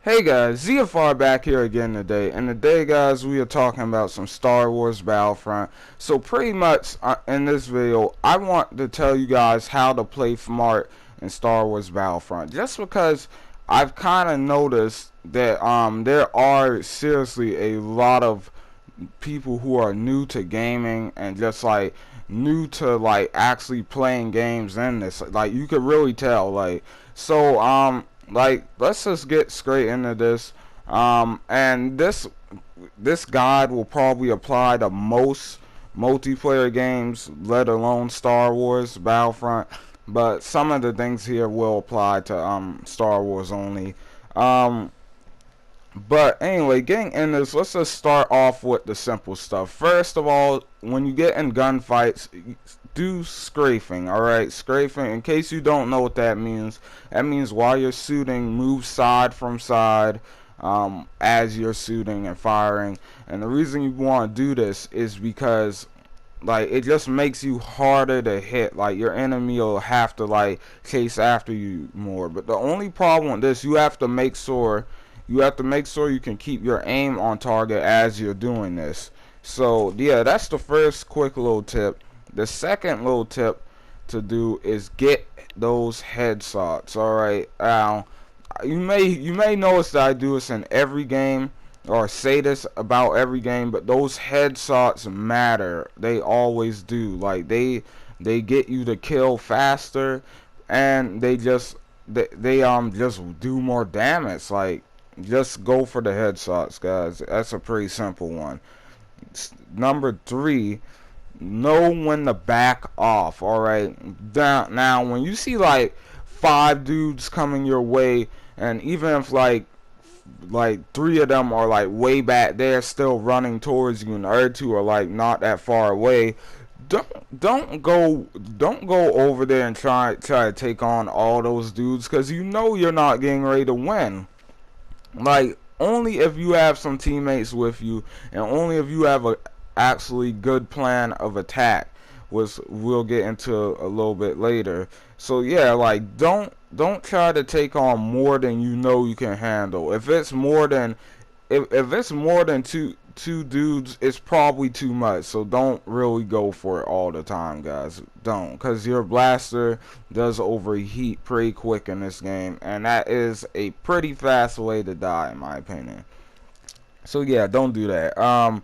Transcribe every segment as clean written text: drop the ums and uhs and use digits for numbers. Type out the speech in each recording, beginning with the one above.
Hey guys, ZFR back here again today, and today guys we are talking about some Star Wars Battlefront. So pretty much in this video I want to tell you guys how to play smart in Star Wars Battlefront, just because I've kind of noticed that there are seriously a lot of people who are new to gaming and just like new to like actually playing games in this. Like you could really tell. Like let's just get straight into this. And this guide will probably apply to most multiplayer games, let alone Star Wars Battlefront. But some of the things here will apply to Star Wars only. But anyway, getting in this, let's just start off with the simple stuff. First of all, when you get in gunfights, do strafing, alright? Strafing, in case you don't know what that means while you're shooting, move side from side as you're shooting and firing. And the reason you want to do this is because like it just makes you harder to hit. Like your enemy will have to like chase after you more. But the only problem with this, you have to make sure you can keep your aim on target as you're doing this. So yeah, that's the first quick little tip. The second little tip to do is get those headshots. Alright, now you may notice that I do this in every game, or say this about every game, but those headshots matter. They always do. Like they get you to kill faster, and they just do more damage. Like just go for the headshots, guys. That's a pretty simple one. Number 3, know when to back off. Alright, now when you see like 5 dudes coming your way, and even if like 3 of them are like way back there still running towards you, and the other 2 are like not that far away, don't go over there and try to take on all those dudes, because you know you're not getting ready to win. Like only if you have some teammates with you, and only if you have a actually good plan of attack, which we'll get into a little bit later. So yeah, like don't try to take on more than you know you can handle. If it's more than two dudes, it's probably too much. So don't really go for it all the time, guys. Don't, because your blaster does overheat pretty quick in this game, and that is a pretty fast way to die in my opinion. So yeah, don't do that.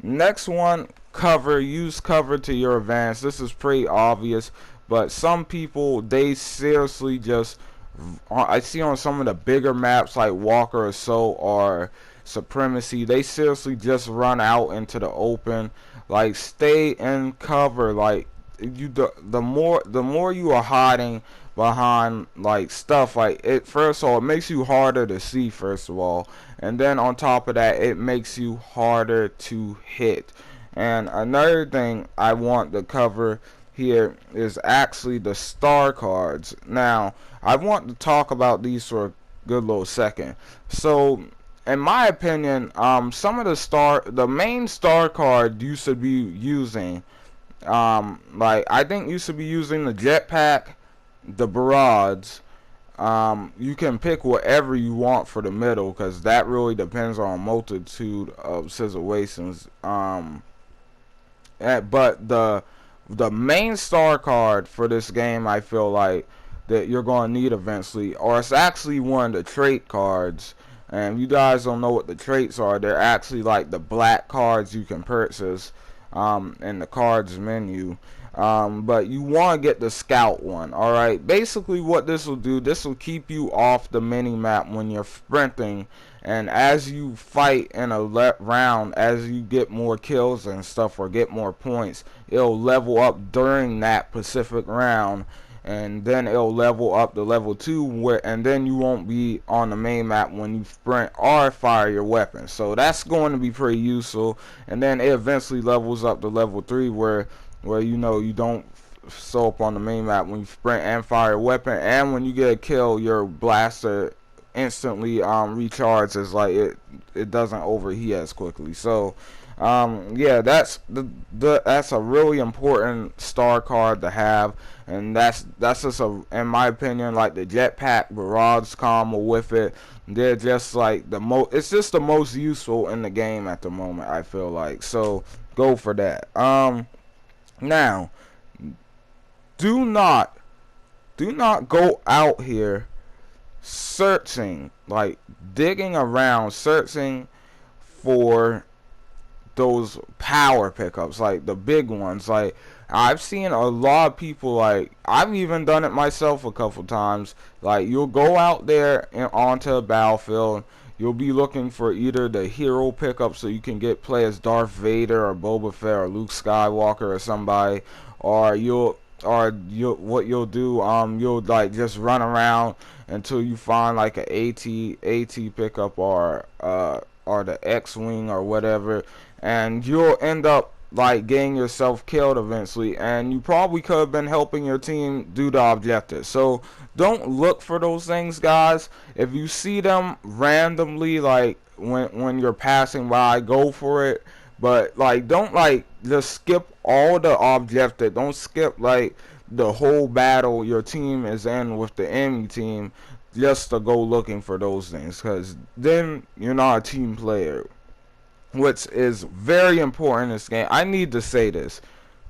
Next one, cover. Use cover to your advantage. This is pretty obvious, but some people, they seriously just, I see on some of the bigger maps like Walker Assault or Supremacy, they seriously just run out into the open. Like stay in cover. Like the more you are hiding behind like stuff, like it, first of all, it makes you harder to see, first of all, and then on top of that, it makes you harder to hit. And another thing I want to cover here is actually the star cards. Now I want to talk about these for a good little second. So in my opinion, some of the main star card you should be using, like I think you should be using the jetpack, the barrage. You can pick whatever you want for the middle, because that really depends on a multitude of situations. But the main star card for this game, I feel like that you're going to need eventually, or it's actually one of the trait cards. And if you guys don't know what the traits are, they're actually like the black cards you can purchase in the cards menu. But you want to get the scout one. Alright, basically what this will do, this will keep you off the mini map when you're sprinting, and as you fight in a round, as you get more kills and stuff or get more points, it'll level up during that specific round, and then it'll level up to level 2, and then you won't be on the main map when you sprint or fire your weapon. So that's going to be pretty useful. And then it eventually levels up to level 3, where you know you don't show up on the main map when you sprint and fire a weapon, and when you get a kill, your blaster instantly recharges. Like it doesn't overheat as quickly. So Yeah, that's a really important star card to have, and that's just in my opinion, like the jetpack barrage combo with it. They're just like it's just the most useful in the game at the moment, I feel like. So go for that. Now, do not go out here searching, like digging around, searching for those power pickups, like the big ones. Like, I've seen a lot of people, like I've even done it myself a couple times. Like, you'll go out there and onto a battlefield, you'll be looking for either the hero pickup so you can play as Darth Vader or Boba Fett or Luke Skywalker or somebody, or you what you'll do, you'll like just run around until you find like a AT pickup, or the X-wing or whatever, and you'll end up like getting yourself killed eventually, and you probably could have been helping your team do the objective. So don't look for those things, guys. If you see them randomly, like when you're passing by, go for it. But like, don't like just skip all the objective. Don't skip like the whole battle your team is in with the enemy team just to go looking for those things, because then you're not a team player, which is very important in this game. I need to say this: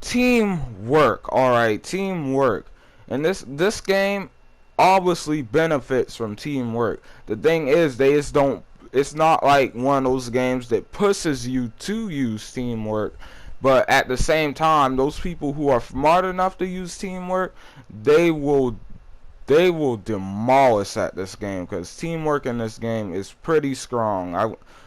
teamwork. All right, teamwork. And this game obviously benefits from teamwork. The thing is, they just don't. It's not like one of those games that pushes you to use teamwork. But at the same time, those people who are smart enough to use teamwork, they will demolish at this game, because teamwork in this game is pretty strong.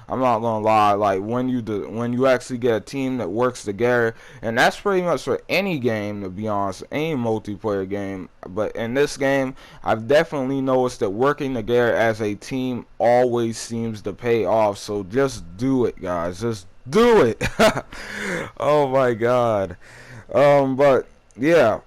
I'm not gonna lie. Like, when you actually get a team that works together, and that's pretty much for any game, to be honest, any multiplayer game. But in this game, I've definitely noticed that working together as a team always seems to pay off. So just do it, guys. Just do it. Oh my God. But yeah.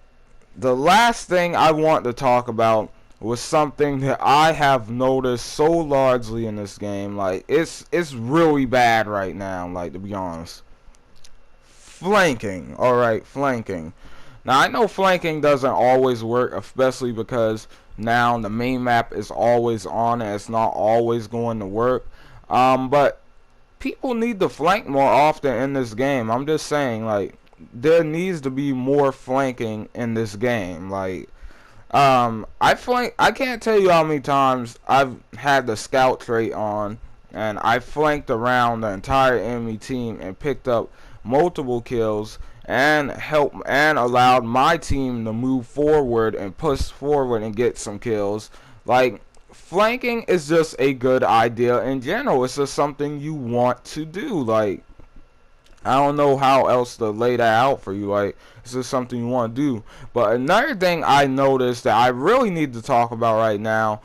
The last thing I want to talk about was something that I have noticed so largely in this game. Like, it's really bad right now, like, to be honest. Flanking. Alright, flanking. Now, I know flanking doesn't always work, especially because now the main map is always on and it's not always going to work. But people need to flank more often in this game. I'm just saying, like, there needs to be more flanking in this game. Like, I can't tell you how many times I've had the scout trait on, and I flanked around the entire enemy team and picked up multiple kills and allowed my team to move forward and push forward and get some kills. Like, flanking is just a good idea in general. It's just something you want to do. Like, I don't know how else to lay that out for you. Like, this is something you want to do. But another thing I noticed that I really need to talk about right now,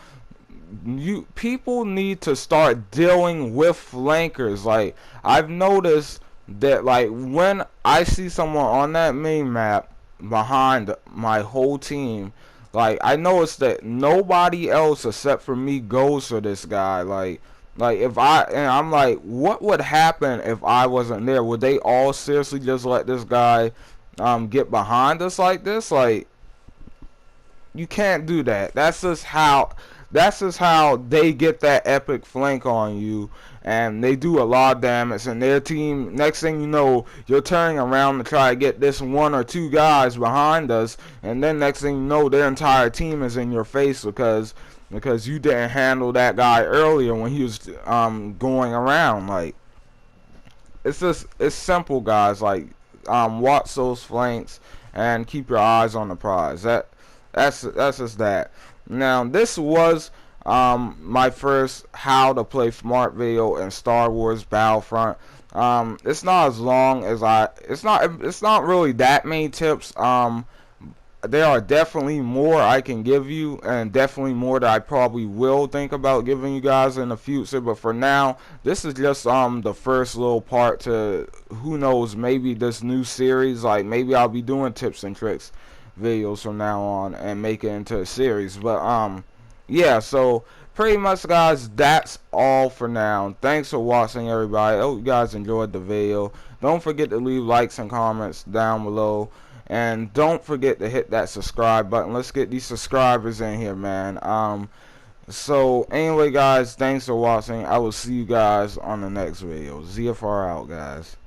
people need to start dealing with flankers. Like, I've noticed that, like, when I see someone on that main map behind my whole team, like, I noticed that nobody else except for me goes for this guy. Like, I'm like, what would happen if I wasn't there? Would they all seriously just let this guy get behind us like this? Like, you can't do that. That's just how they get that epic flank on you, and they do a lot of damage, and their team, next thing you know, you're turning around to try to get this one or two guys behind us, and then next thing you know, their entire team is in your face because you didn't handle that guy earlier when he was going around. Like, it's simple, guys. Like, watch those flanks and keep your eyes on the prize. That's just that. Now, this was my first how to play smart video in Star Wars Battlefront. It's not as long as it's not really that many tips. There are definitely more I can give you, and definitely more that I probably will think about giving you guys in the future. But for now, this is just the first little part to, who knows, maybe this new series. Like, maybe I'll be doing tips and tricks videos from now on and make it into a series. But yeah, so pretty much, guys, that's all for now. Thanks for watching, everybody. I hope you guys enjoyed the video. Don't forget to leave likes and comments down below, and don't forget to hit that subscribe button. Let's get these subscribers in here, man. So anyway, guys, thanks for watching. I will see you guys on the next video. ZFR out, guys.